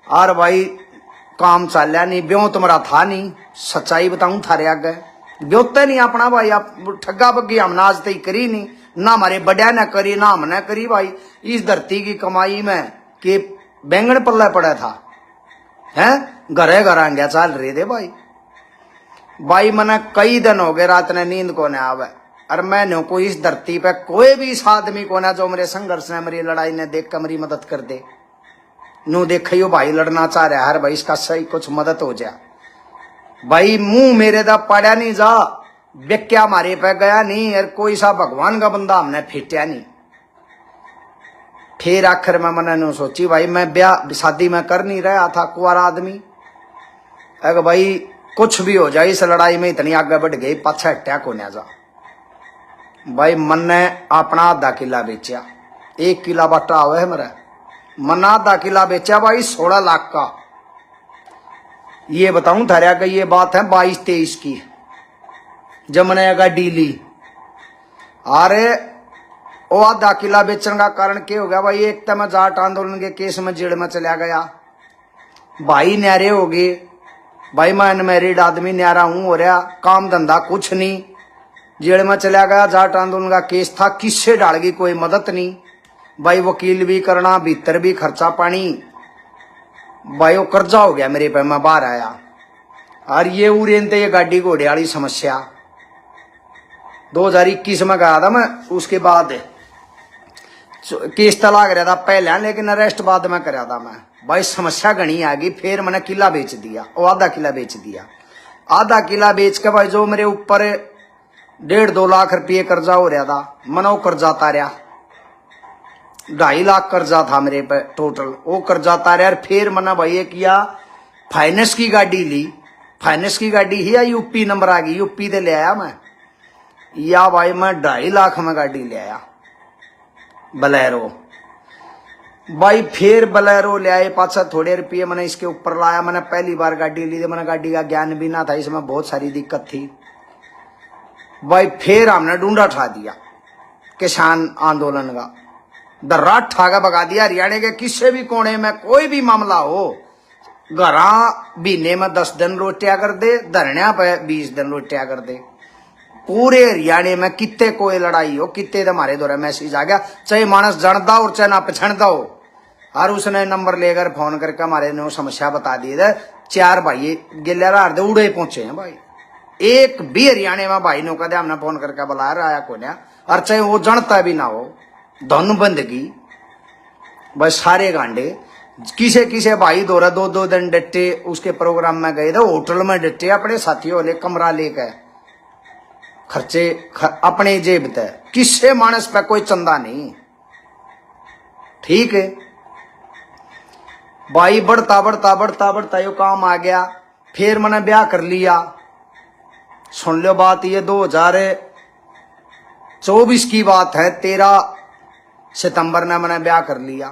और भाई काम चलिया नहीं। ब्यों तुम्हारा था नहीं, सच्चाई बताऊं थारे आगे, ब्योते नहीं अपना भाई, आप ठग्गा बग्गी हमने आज तक करी नहीं, ना हमारे बड़िया ने करी, ना हमने करी भाई। इस धरती की कमाई में के बैंगन पल्ले पड़ा था, हैं घरे घर आंगे चल रहे थे भाई। भाई मैंने कई दिन हो गए रात ने नींद को नहीं आवे, और मैंने कोई इस धरती पे कोई भी इस आदमी को ना जो मेरे संघर्ष ने मेरी लड़ाई ने देख कर मेरी मदद कर दे। नो देखियो भाई लड़ना चाह रहा है भाई, इसका सही कुछ मदद हो जाए भाई। मुंह मेरे दा पड़ा नहीं जा, बेक्या मारे पे गया नहीं, और कोई सा भगवान का बंदा हमने फेटिया नहीं। फिर आखिर में मैंने सोची भाई मैं ब्याह शादी में कर नहीं रहा था, कुंवारा आदमी। अगर भाई कुछ भी हो जाए इस लड़ाई में इतनी आगे बढ़ गई, पाछा हट्या को ना जा भाई। मन ने अपना आधा किला बेचा, 1 किला बटा हुआ है मेरा, मन आधा किला बेचा भाई 16 लाख का। ये बताऊं थारा कि ये बात है 22-23 की, जब मैंने गाड़ी ली। अरे वो आधा किला बेचने का कारण क्या हो गया भाई? एक तो मैं जाट आंदोलन के केस में जेल में चला गया भाई, न्यारे हो गए भाई। मैं अनमैरिड आदमी न्यारा हूं, हो रहा काम धंधा कुछ नहीं, जेल में चला गया। जाट आंदोलन का केस था, किससे डाल गई कोई मदद नहीं भाई। वकील भी करना, भीतर भी खर्चा पानी भाई, वो कर्जा हो गया मेरे पे। मैं बाहर आया और ये उरेन ये गाड़ी घोड़े वाली समस्या 2021 में गया था मैं। उसके बाद केस तलाक रहा था पहले, लेकिन अरेस्ट बाद में करा था मैं भाई। समस्या घनी आ गई, फिर मैंने किला बेच दिया, वो आधा किला बेच दिया। आधा किला बेच के भाई जो मेरे ऊपर 1.5-2 लाख रुपये कर्जा हो रहा था, मैंने वो कर्जा तारा। 2.5 लाख कर्जा था मेरे पे टोटल, वो कर्जा तारा। और फिर मैंने भाई ये किया, फाइनेंस की गाड़ी ली। फाइनेंस की गाड़ी ही या यूपी नंबर आ गई, यूपी से ले आया मैं। या भाई मैं 2.5 लाख में गाड़ी ले आया, बलेरो भाई। फिर बलेरो ले आए, पाछा थोड़े रुपये मैंने इसके ऊपर लाया। मैंने पहली बार गाड़ी ली थी, मैंने गाड़ी का ज्ञान भी ना था, इसमें बहुत सारी दिक्कत थी भाई। फिर हमने ढूंढा ठा दिया किसान आंदोलन का, दर्रा ठागा भगा दिया। हरियाणा के किसी भी कोने में कोई भी मामला हो, घरा महीने में 10 दिन रोटिया कर दे, धरना पे 20 दिन रोटिया कर दे। पूरे हरियाणा में कितने कोई लड़ाई हो, कितने हमारे द्वारा मैसेज आ गया, चाहे मानस जानता हो और चाहे ना पछाणता हो। और उसने नंबर लेकर फोन करके हमारे ने समस्या बता दी है। 4 भाई गिल्ला दे उड़े पहुंचे हैं भाई। एक भी हरियाणा में भाई ने कदे हमने फोन करके बुला रहा को ना, और चाहे वो जानता भी ना हो। धन बंदगी बस सारे गांडे। किसे किसे भाई दौरा 2-2 दिन डटे, उसके प्रोग्राम में गए थे, होटल में डटे अपने साथियों ने कमरा लेकर, खर्चे अपने जेब तय, किसे मानस पे कोई चंदा नहीं। ठीक है भाई, बढ़ता बढ़ता बढ़ता बढ़ता यो काम आ गया। फिर मैंने ब्याह कर लिया। सुन लो बात, ये 2024 की बात है। 13 सितंबर ने मैंने ब्याह कर लिया।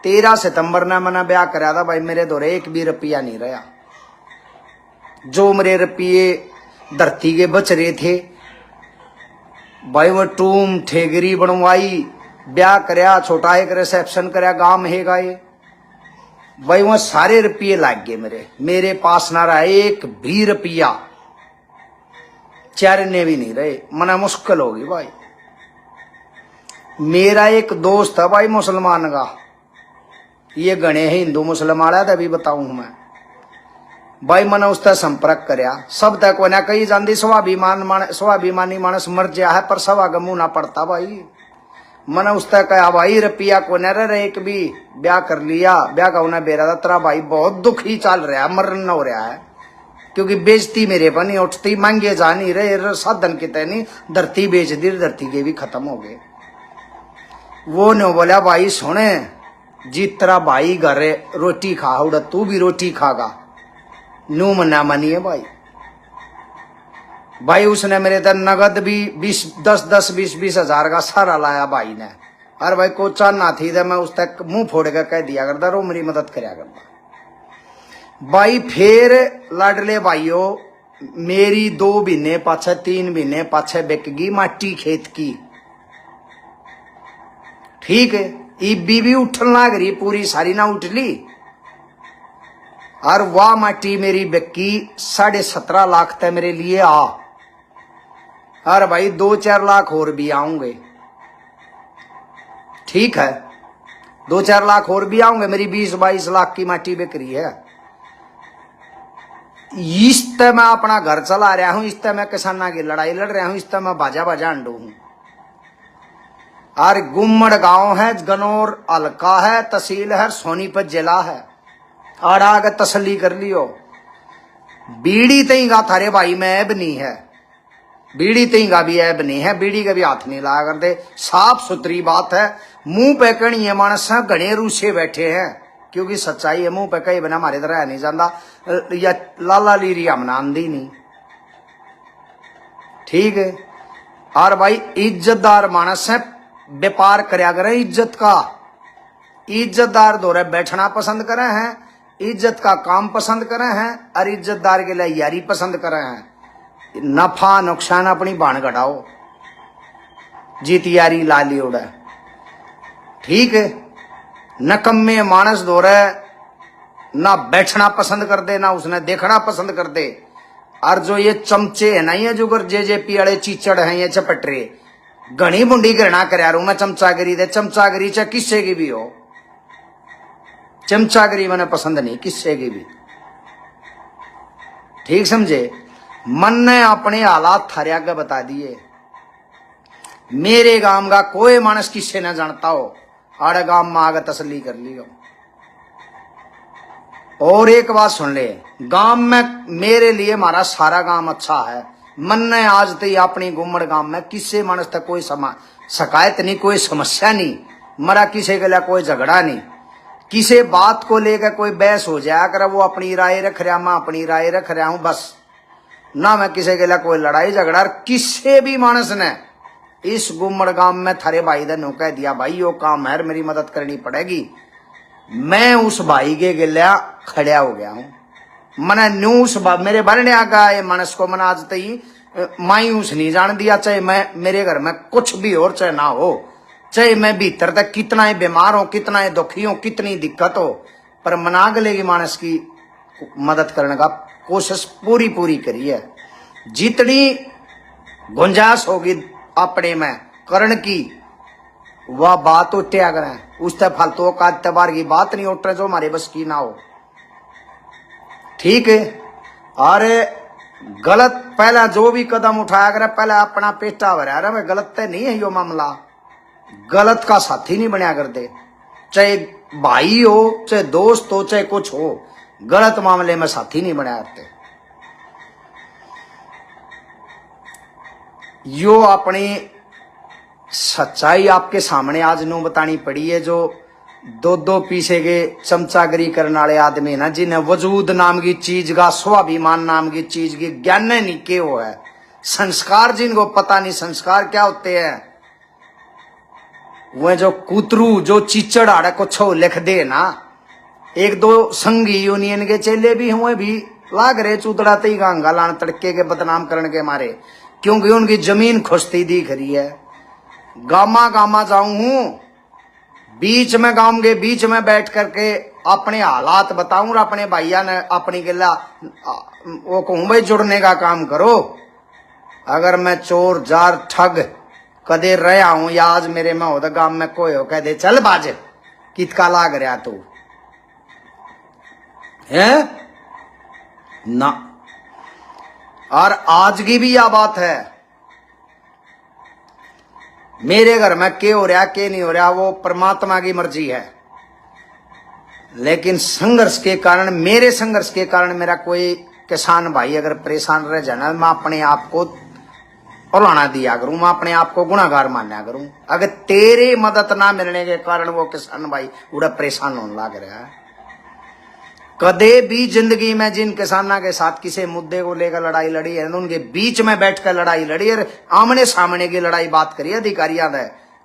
13 सितंबर ने मैंने ब्याह कराया था भाई। मेरे दौरे 1 भी रुपया नहीं रहा। जो मेरे रुपये धरती के बच रहे थे भाई, वो टूम ठेगरी बनवाई, ब्याह कराया, छोटा एक रिसेप्शन कराया, गांव में गए भाई। वो सारे रुपये लाग गए मेरे पास ना रहा 1 भी रुपया, चरने भी नहीं रहे। मना मुश्किल होगी भाई। मेरा एक दोस्त है भाई मुसलमान का, ये गणे है हिंदू मुसलमान है, तभी बताऊं मैं भाई। मैंने उससे संपर्क करया, सब तक को ना कही जाती स्वाभिमानी मानस मर गया है, पर सवा गमू ना पड़ता भाई। मैंने उससे कहा भाई रुपया को न रहे, एक भी ब्याह कर लिया, ब्याह का होना बेरा था तेरा भाई, बहुत दुखी चल रहा है, मरण हो रहा है, क्योंकि बेचती मेरे पर नहीं उठती, मांगे जा नहीं रहे, साधन कितने नहीं, धरती बेच दी, धरती के भी खत्म हो गए। वो ने बोला भाई सुने जी, तेरा भाई घर रोटी खा उड़ा, तू भी रोटी खागा, नू मना मानिए भाई। भाई उसने मेरे तर नगद भी 10-20 हजार का सारा लाया भाई ने। अरे भाई को चाहना थी तो मैं उस तक मुंह फोड़ कर कह दिया करता, रो मेरी मदद करया करता भाई। फिर लाडले भाइयों, मेरी 2 महीने पाछे 3 महीने पाछे बिकगी माटी खेत की। ठीक है, ईबी भी उठन लाग रही, पूरी सारी ना उठली। और वाह माटी मेरी बिकी 17.5 लाख तक मेरे लिए आ। अरे भाई 2-4 लाख और भी आऊंगे। ठीक है, 2-4 लाख और भी आऊंगे। मेरी 20-22 लाख की माटी बिक रही है। इस तरह मैं अपना घर चला रहा हूं, इस तरह मैं किसाना की लड़ाई लड़ रहा हूं, इस तरह मैं बाजा बाजा अंडू हूं। और गुम्मड़ गांव है, गनौर हल्का है, तहसील है, सोनीपत जिला है। और आगे तसल्ली कर लियो, बीड़ी तेगा थारे भाई में ऐब नहीं है, बीड़ी तेगा भी ऐब नहीं है, बीड़ी का भी हाथ नहीं लगा करते। साफ सुथरी बात है, मुंह पे कही है मानस घने रूसे बैठे हैं, क्योंकि सच्चाई है, मुंह पे कई बिना हमारे तरह नहीं जाता, या लाला लीरी हमने आंदी नहीं। ठीक है। और भाई इज्जतदार मानस है, व्यापार करया करें इज्जत का, इज्जतदार दौरे बैठना पसंद करे हैं, इज्जत का काम पसंद करे हैं, और इज्जतदार के लिए यारी पसंद करे हैं। नफा नुकसान अपनी बाण घटाओ, जीत यारी लाली उड़े। ठीक है। नकम्मे मानस दौरे ना बैठना पसंद कर दे, ना उसने देखना पसंद कर दे। और जो ये चमचे है ना, ये जो जेजेपी वाले चीचड़ हैं, ये चपटरे, घनी बुंडी घृणा कर मैं चमचागिरी दे, चमचागिरी चाहे किस्से की भी हो, चमचागिरी मैंने पसंद नहीं किस्से की भी। ठीक समझे। मन ने अपने हालात थारे आगे बता दिए। मेरे गांव का कोई मानस किस्से न जानता हो, आड़े गांव में आगे तसल्ली कर लियो। और एक बात सुन ले, गांव में मेरे लिए हमारा सारा गांव अच्छा है। मन ने आज तक अपनी गुम्मड़ गांव में किसी मानस तक कोई शिकायत नहीं, कोई समस्या नहीं, मरा किसी के लिए कोई झगड़ा नहीं, किसी बात को लेकर कोई बहस हो जाया कर, वो अपनी राय रख रहा, मैं अपनी राय रख रहा हूं बस, ना मैं किसी के लिए कोई लड़ाई झगड़ा। किसी भी मानस ने इस गुम्मड़ गांव में थारे भाई ने कह दिया भाई यो काम है, मेरी मदद करनी पड़ेगी, मैं उस भाई के गिल्या खड़ा हो गया हूं। मना न्यूस मेरे भरने आगा ये मानस को मना आज तई मायूस नहीं जान दिया, चाहे मैं मेरे घर में कुछ भी और चाहे ना हो, चाहे मैं भीतर तक कितना ही बीमार हो, कितना ही दुखी हो, कितनी दिक्कत हो, पर मना गलेगी मानस की मदद करने का कोशिश पूरी पूरी करी है। जितनी गुंजाइश होगी अपने में करण की, वह बात उठा करें, उससे फालतू का त्योहार की बात नहीं उठ रहे जो हमारे बस की ना हो। ठीक है। और गलत पहला जो भी कदम उठाया करे, पहले अपना पेटा भरा रहा, मैं गलत तो नहीं है यो मामला, गलत का साथी नहीं बनया करते, चाहे भाई हो, चाहे दोस्त हो, चाहे कुछ हो, गलत मामले में साथी नहीं बनया करते। यो अपनी सच्चाई आपके सामने आज नू बतानी पड़ी है। जो दो दो पीछे के चमचागिरी करने वाले आदमी ना, जिन्हें वजूद नाम की चीज का, स्वाभिमान नाम की चीज की ज्ञान नहीं के हो है, संस्कार जिनको पता नहीं संस्कार क्या होते हैं, वह जो कूतरू जो चिचड़ आड़े कुछ लिख दे ना, एक दो संघी यूनियन के चेले भी हुए भी लाग रहे चूतड़ा तई गांगा लान तड़के के बदनाम करने के मारे, क्योंकि उनकी जमीन खुशती दिख रही है। गामा गामा जाऊं हूं, बीच में गांव के बीच में बैठ करके अपने हालात बताऊं, और अपने भैया ने अपनी गिला वो कहूं भाई जुड़ने का काम करो। अगर मैं चोर जार ठग कदे रहा हूं, या आज मेरे में हो तो गांव में कोई हो कह दे चल बाज कितका लाग रहा तू है ना। और आज की भी यह बात है, मेरे घर में के हो रहा के नहीं हो रहा वो परमात्मा की मर्जी है, लेकिन संघर्ष के कारण, मेरे संघर्ष के कारण मेरा कोई किसान भाई अगर परेशान रह जाना, मैं अपने आप को उलाना दिया करूं, मैं अपने आप को गुनाहगार माना करूं। अगर तेरे मदद ना मिलने के कारण वो किसान भाई उड़ा परेशान होने लग रहा है। कदे भी जिंदगी में जिन किसानों के साथ किसी मुद्दे को लेकर लड़ाई लड़ी है, उनके बीच में बैठकर लड़ाई लड़ी है, आमने सामने की लड़ाई बात करी अधिकारियों ने,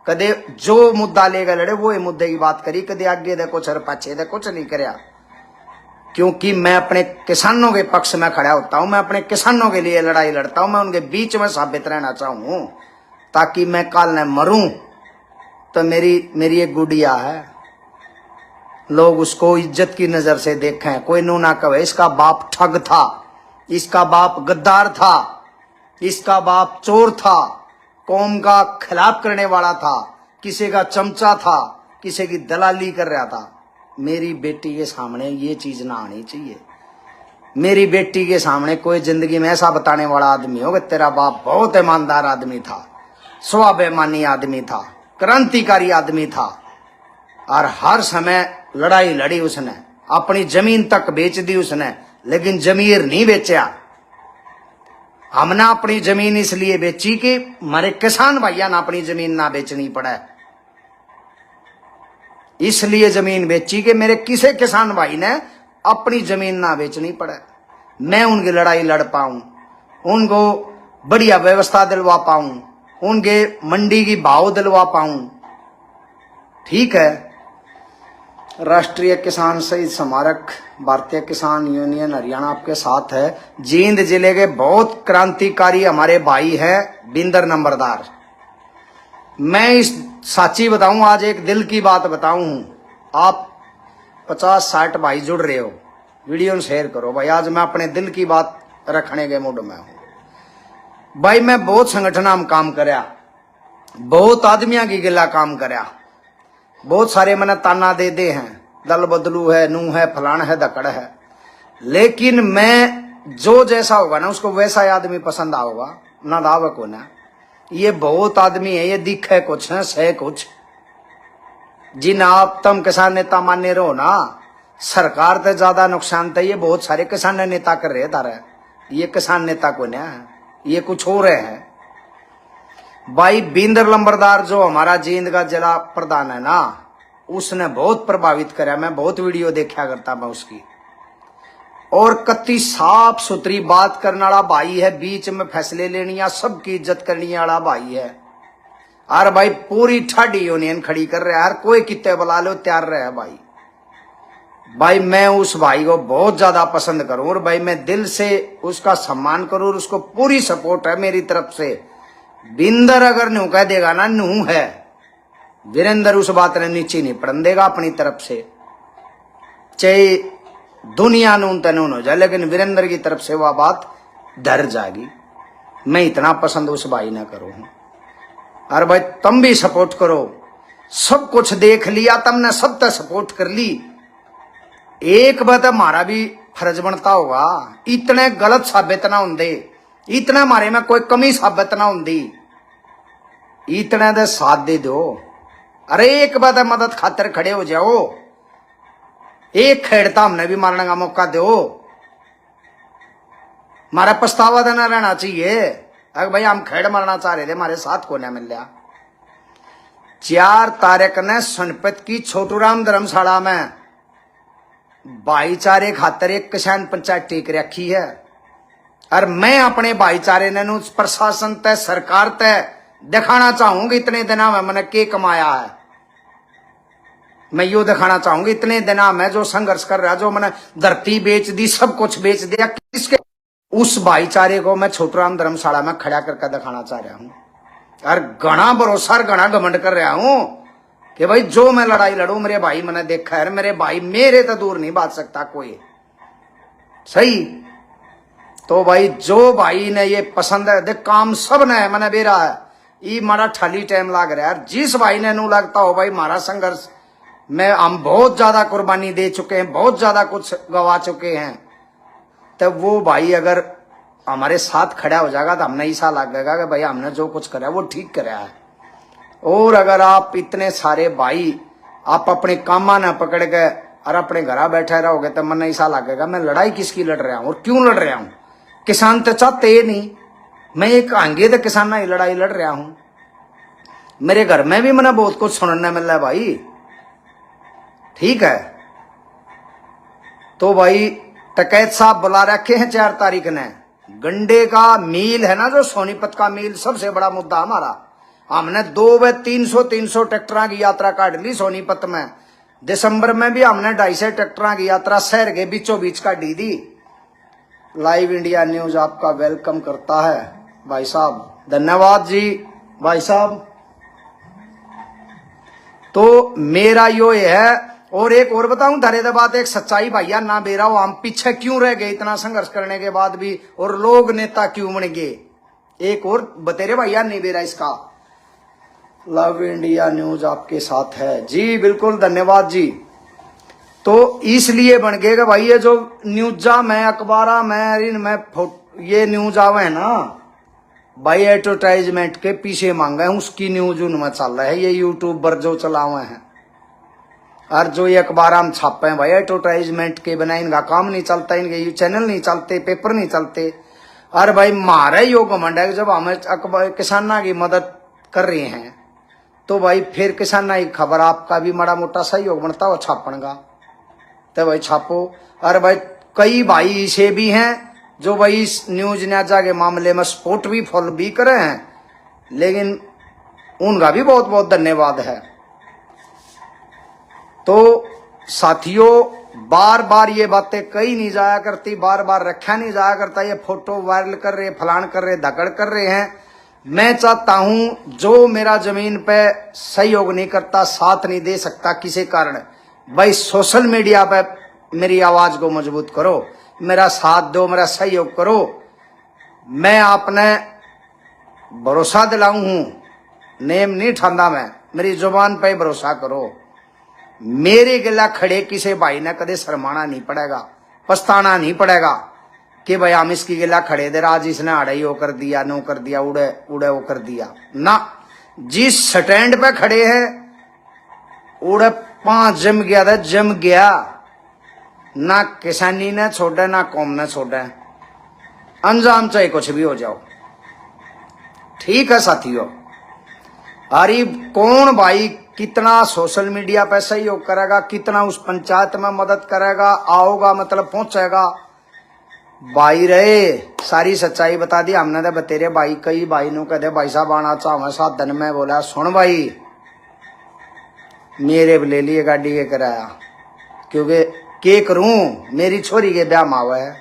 कदे जो मुद्दा लेकर लड़े वो मुद्दे की बात करी, कदे आगे दे कुछ और पाछे दे कुछ नहीं करया, क्योंकि मैं अपने किसानों के पक्ष में खड़ा होता हूं, मैं अपने किसानों के लिए लड़ाई लड़ता हूं, मैं उनके बीच में साबित रहना चाहूं, ताकि मैं कल न मरूं तो मेरी एक गुड़िया है, लोग उसको इज्जत की नजर से देखें, कोई नू ना कहे इसका बाप ठग था, इसका बाप गद्दार था, इसका बाप चोर था, कौम का खिलाफ करने वाला था, किसी का चमचा था, किसी की दलाली कर रहा था। मेरी बेटी के सामने ये चीज ना आनी चाहिए। मेरी बेटी के सामने कोई जिंदगी में ऐसा बताने वाला आदमी हो कि तेरा बाप बहुत ईमानदार आदमी था, स्वाभिमानी आदमी था, क्रांतिकारी आदमी था, और हर समय लड़ाई लड़ी उसने, अपनी जमीन तक बेच दी उसने, लेकिन जमीर नहीं बेचा। हमने अपनी जमीन इसलिए बेची कि हमारे किसान भैया ना अपनी जमीन ना बेचनी पड़े, इसलिए जमीन बेची कि मेरे किसी किसान भाई ने अपनी जमीन ना बेचनी पड़े, मैं उनकी लड़ाई लड़ पाऊं, उनको बढ़िया व्यवस्था दिलवा पाऊं, उनके मंडी की भाव दिलवा पाऊं। ठीक है, राष्ट्रीय किसान शहीद स्मारक भारतीय किसान यूनियन हरियाणा आपके साथ है। जींद जिले के बहुत क्रांतिकारी हमारे भाई हैं बिंदर नंबरदार। मैं इस साची बताऊं, आज एक दिल की बात बताऊं, आप 50-60 भाई जुड़ रहे हो, वीडियो शेयर करो भाई। आज मैं अपने दिल की बात रखने के मूड में हूं भाई। मैं बहुत संगठन में काम करया, बहुत आदमियों की गिला काम करया, बहुत सारे मैंने ताना दे हैं, दल बदलू है, नू है, फलान है, दकड़ है, लेकिन मैं जो जैसा होगा ना उसको वैसा ही आदमी पसंद आओगा ना, दावे को ना। ये बहुत आदमी है, ये दिखे कुछ है, सह कुछ। जिन आप तम किसान नेता माने रहो ना, सरकार तो ज्यादा नुकसान तो ये बहुत सारे किसान नेता कर रहे तारे, ये किसान नेता को ना, ये कुछ हो रहे हैं भाई। बिंदर लंबरदार जो हमारा जींद का जिला प्रधान है ना, उसने बहुत प्रभावित करा। मैं बहुत वीडियो देखा करता मैं उसकी, और कत्ती साफ सुथरी बात करने वाला भाई है, बीच में फैसले लेनी या सबकी इज्जत करने वाला भाई है। और भाई पूरी ठाडी यूनियन खड़ी कर रहा है, हर कोई कितने बुला लो तैयार रहे भाई। भाई मैं उस भाई को बहुत ज्यादा पसंद करूं, और भाई मैं दिल से उसका सम्मान करूं, और उसको पूरी सपोर्ट है मेरी तरफ से। बिंदर अगर नू कह देगा ना नू है, वीरेंद्र उस बात ने नीचे नहीं पड़न देगा अपनी तरफ से, चाहे दुनिया नून तनून हो जाए, लेकिन वीरेंद्र की तरफ से वह बात डर जाएगी। मैं इतना पसंद उस भाई ने करूं। अरे भाई तुम भी सपोर्ट करो, सब कुछ देख लिया तुमने, सब तक सपोर्ट कर ली, एक बात हमारा भी फर्ज बनता होगा, इतने गलत साबित ना होंगे, इतने हमारे में कोई कमी साबित ना होंगी, इतने दे साथ दे दो। अरे एक बात मदद खातर खड़े हो जाओ, एक खेड़ता हमने भी मारने का मौका दो, हमारा पछतावा देना रहना चाहिए। अगर भाई हम खेड़ मारना चाह रहे थे, हमारे साथ को नहीं मिल रहा। 4 तारीख ने सोनपत की छोटूराम धर्मशाला में भाईचारे खातर एक किसान पंचायत टेक रखी है, और मैं अपने भाईचारे ने प्रशासन तय सरकार तय दिखाना चाहूंगी इतने दिनों में मैंने के कमाया है। मैं यो दिखाना चाहूंगी इतने दिनों में जो संघर्ष कर रहा, जो मैंने धरती बेच दी, सब कुछ बेच दिया, किसके, उस भाईचारे को मैं छोटूराम धर्मशाला में खड़ा करके दिखाना चाह रहा हूं। और घना भरोसा और घना घमंड कर रहा हूं कि भाई जो मैं लड़ाई लड़ू, मेरे भाई मैंने देखा है, मेरे भाई मेरे तो दूर नहीं बात सकता कोई, सही। तो भाई जो भाई ने ये पसंद है, देख काम सब ने है, मैंने बेरा है, ये मारा ठाली टाइम लाग रहा है। जिस भाई ने नू लगता हो भाई हमारा संघर्ष में हम बहुत ज्यादा कुर्बानी दे चुके हैं, बहुत ज्यादा कुछ गवा चुके हैं, तब वो भाई अगर हमारे साथ खड़ा हो जाएगा तो हमने ऐसा लगेगा कि भाई हमने जो कुछ करा वो ठीक करा है। और अगर आप इतने सारे भाई आप अपने कामा ना पकड़ के और अपने घर बैठे रहोगे तो मन ऐसा लगेगा मैं लड़ाई किसकी लड़ रहा हूं और क्यों लड़ रहा हूं। किसान तो चाहते ही नहीं, मैं एक आंगे तो किसान ही लड़ाई लड़ रहा हूं। मेरे घर में भी मैंने बहुत कुछ सुनने मिल रहा है भाई, ठीक है। तो भाई टकैत साहब बुला रखे हैं 4 तारीख ने, गंडे का मील है ना जो सोनीपत का मील, सबसे बड़ा मुद्दा हमारा। हमने 200-300 ट्रैक्टर की यात्रा काट ली सोनीपत में। दिसंबर में भी हमने 250 ट्रैक्टर की यात्रा शहर के बीचों बीच काटी दी। लाइव इंडिया न्यूज आपका वेलकम करता है भाई साहब, धन्यवाद जी भाई साहब। तो मेरा यो है। और एक और बताऊं धारे बात, एक सच्चाई भैया ना बेरा हो, हम पीछे क्यों रह गए इतना संघर्ष करने के बाद भी, और लोग नेता क्यों बन गए, एक और बतेरे भैया नहीं बेरा इसका। लव इंडिया न्यूज आपके साथ है जी, बिल्कुल धन्यवाद जी। तो इसलिए बन गए कि भाई ये जो न्यूजा में अखबारा में इनमें ये न्यूज आवे है ना भाई, एडवर्टाइजमेंट के पीछे मांगा है, उसकी न्यूज उनमें चल रहा है। ये यूट्यूबर जो चलावे हैं और जो ये अखबार हम छापे हैं भाई, एडवर्टाइजमेंट के बिना इनका काम नहीं चलता, इनके चैनल नहीं चलते, पेपर नहीं चलते। और भाई मारे योग घमंड है जब हमें किसाना की मदद कर रहे हैं तो भाई फिर किसाना की खबर आपका भी बड़ा मोटा सहयोग बनता हो छापन का, तो भाई छापो। और भाई कई भाई ऐसे भी हैं जो भाई इस न्यूज न्याजा के मामले में सपोर्ट भी फॉलो भी करे हैं, लेकिन उनका भी बहुत बहुत धन्यवाद है। तो साथियों बार बार ये बातें कही नहीं जाया करती, बार बार रखा नहीं जाया करता। ये फोटो वायरल कर रहे, फलान कर रहे, धकड़ कर रहे हैं। मैं चाहता हूं जो मेरा जमीन पे सहयोग नहीं करता, साथ नहीं दे सकता किसी कारण, भाई सोशल मीडिया पे मेरी आवाज को मजबूत करो, मेरा साथ दो, मेरा सहयोग करो। मैं आपने भरोसा दिलाऊं हूं, नेम नहीं ठांदा मैं, मेरी जुबान पे भरोसा करो। मेरे गिला खड़े किसी भाई ने कदे शर्माना नहीं पड़ेगा, पछताना नहीं पड़ेगा कि भाई हम इसकी गिला खड़े दे, आज इसने अड़ाई वो कर दिया, नो कर दिया, उड़े उड़े वो कर दिया ना। जिस स्टैंड पे खड़े हैं उड़े 5 जम गया था, जम गया ना। किसानी ने छोड़े ना कौम ने छोड़े, अंजाम चाहे कुछ भी हो जाओ। ठीक है साथियों, अरे कौन भाई कितना सोशल मीडिया पे सहयोग करेगा, कितना उस पंचायत में मदद करेगा, आओगा मतलब पहुंचेगा, भाई रहे सारी सच्चाई बता दी हमने। तो बतेरे भाई कई भाई नु कहते भाई साहब आना चाहे साथ दिन में, बोला सुन भाई मेरे ले लिए गाड़ी के किराया, क्योंकि के करूं मेरी छोरी के ब्याह मावा है।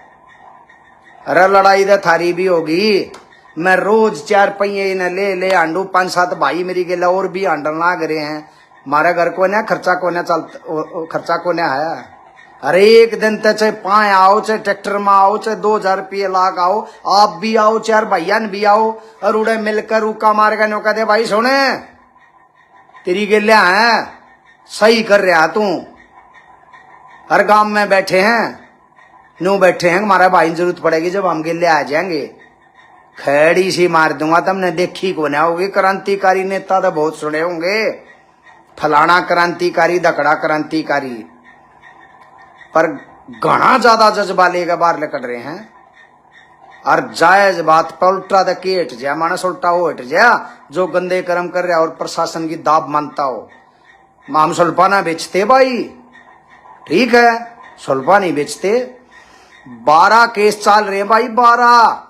अरे लड़ाई तो थारी भी होगी, मैं रोज 4 पहिए इन्हें ले आंडू, 5-7 भाई मेरी गेला और भी आंडल लाग रहे हैं। मारे घर को ना खर्चा को ना चलता, खर्चा को ना है। अरे एक दिन तो चाहे 5 आओ, चाहे ट्रैक्टर में आओ, चाहे 2000 रुपये लाख आओ, आप भी आओ, 4 भैया भी आओ, और उड़े मिलकर उका मार का नौका दे भाई सोने तेरी गेलिया है, सही कर रहा तू। हर गांव में बैठे हैं, नो बैठे हैं, हमारा भाई जरूरत पड़ेगी जब हम गेले आ जाएंगे, खड़ी सी मार दूंगा। तुमने देखी को ना होगी, क्रांतिकारी नेता तो बहुत सुने होंगे, फलाना क्रांतिकारी, दकड़ा क्रांतिकारी, पर घना ज्यादा जज्बा लेकर बाहर निकल रहे हैं। और जायज बात पर उल्टा के हट जाए, मानस उल्टा हो हट जाए जो गंदे कर्म कर रहा और प्रशासन की दाब मानता हो। हम सुल्फा ना बेचते भाई, ठीक है सुल्फा नहीं बेचते। 12 केस चल रहे हैं भाई, 12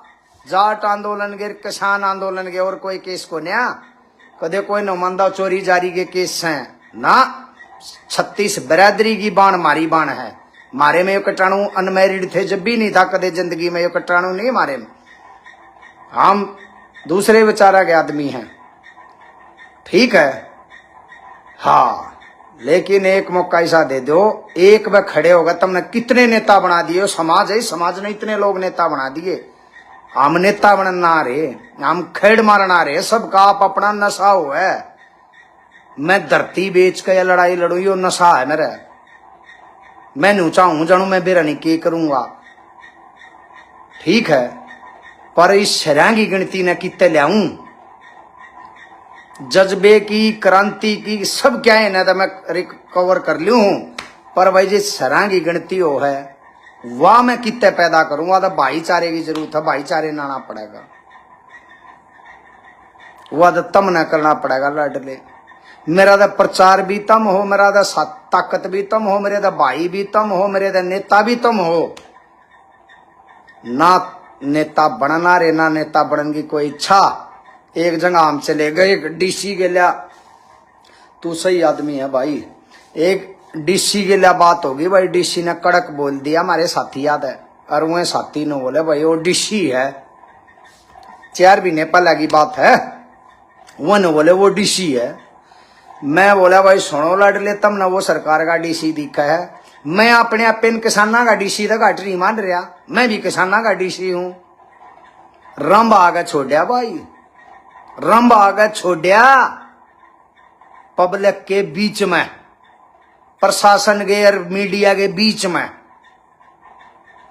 जाट आंदोलन के, किसान आंदोलन के, और कोई केस को नया कदे कोई नुमाइंदा चोरी जारी के केस हैं ना। 36 बिरादरी की बाण मारी बाण है, मारे में यो कटाणु अनमैरिड थे जब भी नहीं था कदे जिंदगी में, यो कटाणु नहीं मारे में, हम दूसरे विचारा के आदमी हैं, ठीक है। हाँ लेकिन एक मौका ऐसा दे दो, एक में खड़े होगा। तुमने कितने नेता बना दिए, समाज है, समाज ने इतने लोग नेता बना दिए। हम नेता बनना रहे, हम खेड़ मारना रहे, सबका आप अपना नशा हो है। मैं धरती बेच के या लड़ाई लड़ू, यो नशा है मेरा। मैं नू चाहूं जानू मैं बेरा नहीं के करूंगा, ठीक है। पर इस शहर की गिनती ने कितने लियाऊं, जज्बे की, क्रांति की, सब क्या है ना, तो मैं रिकवर कर लू हूं। पर भाई जिस शहर की गिनती हो है वह मैं कितने पैदा करूंगा, तो भाईचारे की जरूरत है, भाईचारे लाना पड़ेगा, वह तो तम न करना पड़ेगा लाडले। मेरा तो प्रचार भी तम हो, मेरा तो ताकत भी तम हो, मेरे तो भाई भी तम हो, मेरे तो नेता भी तम हो। ना नेता बनना रे, ना नेता बनने की कोई इच्छा। एक जगह हम चले गए, एक डीसी के लिया, तू सही आदमी है भाई, एक डीसी के लिए बात होगी भाई, डीसी ने कड़क बोल दिया, हमारे साथी याद है, और वह साथी ने बोले भाई वो डीसी है, 4 महीने पहले की बात है, वो न बोले वो डीसी है। मैं बोला भाई सुनो लाडले, तुमने वो सरकार का डीसी दिखा है, मैं अपने आप इन किसाना का डीसी तो घट नहीं मान रहा, मैं भी किसाना का डीसी हूं। रंब आगे छोड़िया भाई, रंब आगे छोड़िया पब्लिक के बीच में, प्रशासन के और मीडिया के बीच में,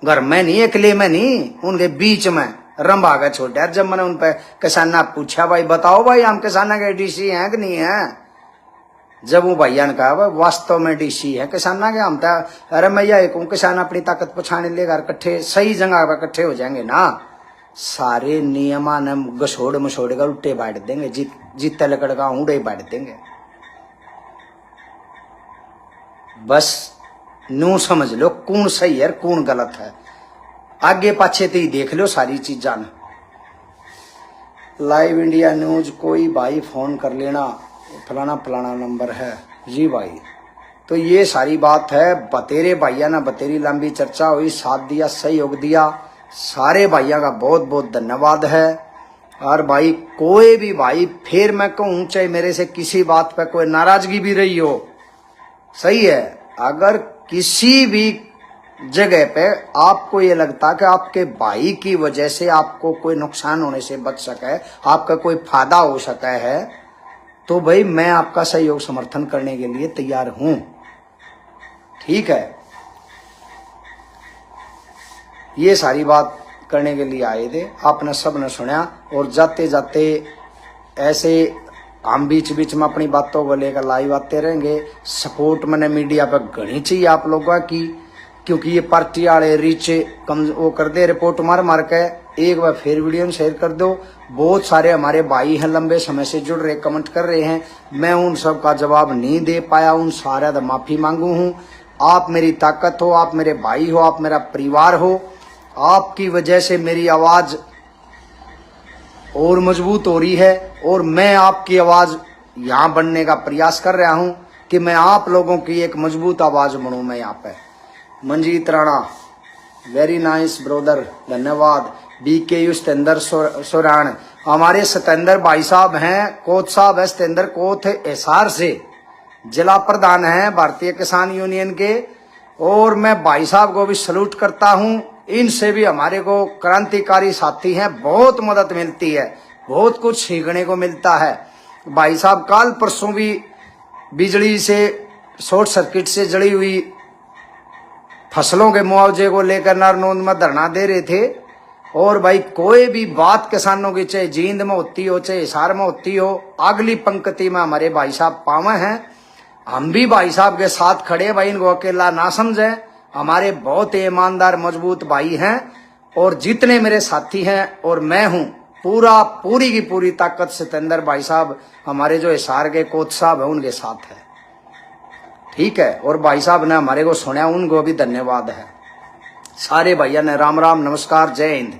घर में नहीं, अकेले में नहीं, उनके बीच में रंभा का छोटा। जब मैंने उन पर किसाना पूछा, भाई बताओ भाई हम किसाना के डीसी हैं कि नहीं है, जब वो भैया ने कहा भाई वास्तव में डीसी है किसाना के, हम तो अरे मैं यही कहूँ किसान अपनी ताकत पछाने लेकर इकट्ठे सही जगह पर इकट्ठे हो जाएंगे ना, सारे नियमा ने घसोड़ मसोड़ कर उल्टे बांट देंगे, जीते लकड़का उड़े बांट देंगे। बस नू समझ लो कौन सही है कौन गलत है, आगे पाछे तो ही देख लो सारी चीजा ने। लाइव इंडिया न्यूज, कोई भाई फोन कर लेना, फलाना फलाना नंबर है जी भाई। तो ये सारी बात है, बतेरे भाइया ना बतेरी लंबी चर्चा हुई, साथ दिया, सहयोग दिया, सारे भाइयों का बहुत बहुत धन्यवाद है। और भाई कोई भी भाई फिर मैं कहूँ, चाहे मेरे से किसी बात पे कोई नाराजगी भी रही हो, सही है, अगर किसी भी जगह पे आपको ये लगता कि आपके भाई की वजह से आपको कोई नुकसान होने से बच सके, आपका कोई फायदा हो सका है, तो भाई मैं आपका सहयोग समर्थन करने के लिए तैयार हूं। ठीक है, ये सारी बात करने के लिए आए थे, आपने सब ने सुना। और जाते जाते ऐसे हम बीच बीच में अपनी बातों को लेकर लाइव आते रहेंगे। सपोर्ट मैंने मीडिया पर घनी चाहिए आप लोगों की, क्योंकि ये पार्टी वाले रीच कम वो कर दे, रिपोर्ट मार मार के। एक बार फिर वीडियो में शेयर कर दो। बहुत सारे हमारे भाई हैं लंबे समय से जुड़ रहे, कमेंट कर रहे हैं, मैं उन सब का जवाब नहीं दे पाया, उन सारे का माफी मांगू हूँ। आप मेरी ताकत हो, आप मेरे भाई हो, आप मेरा परिवार हो, आपकी वजह से मेरी आवाज और मजबूत हो रही है, और मैं आपकी आवाज यहाँ बनने का प्रयास कर रहा हूँ कि मैं आप लोगों की एक मजबूत आवाज बनूं। मैं यहाँ पे Manjeet Rana, very nice brother, धन्यवाद। BKU सतेंद्र सोरान, हमारे सतेंद्र भाई साहब हैं, कोच साहब है सतेंद्र कोच हिसार से, जिला प्रधान हैं भारतीय किसान यूनियन के। और मैं भाई साहब को भी सलूट करता हूं, इनसे भी हमारे को क्रांतिकारी साथी हैं, बहुत मदद मिलती है, बहुत कुछ सीखने को मिलता है। भाई साहब कल परसों भी बिजली से शॉर्ट सर्किट से जड़ी हुई फसलों के मुआवजे को लेकर नारनौंद में धरना दे रहे थे। और भाई कोई भी बात किसानों की, चाहे जींद में होती हो, चाहे हिसार में होती हो, अगली पंक्ति में हमारे भाई साहब पावे हैं। हम भी भाई साहब के साथ खड़े, भाई इनको अकेला ना समझे, हमारे बहुत ईमानदार मजबूत भाई हैं। और जितने मेरे साथी हैं और मैं हूं, पूरी की पूरी ताकत सतेंद्र भाई साहब, हमारे जो हिसार के कोच साहब है, उनके साथ है। ठीक है, और भाई साहब ने हमारे को सुना, उनको भी धन्यवाद है। सारे भैया ने राम राम, नमस्कार, जय हिंद।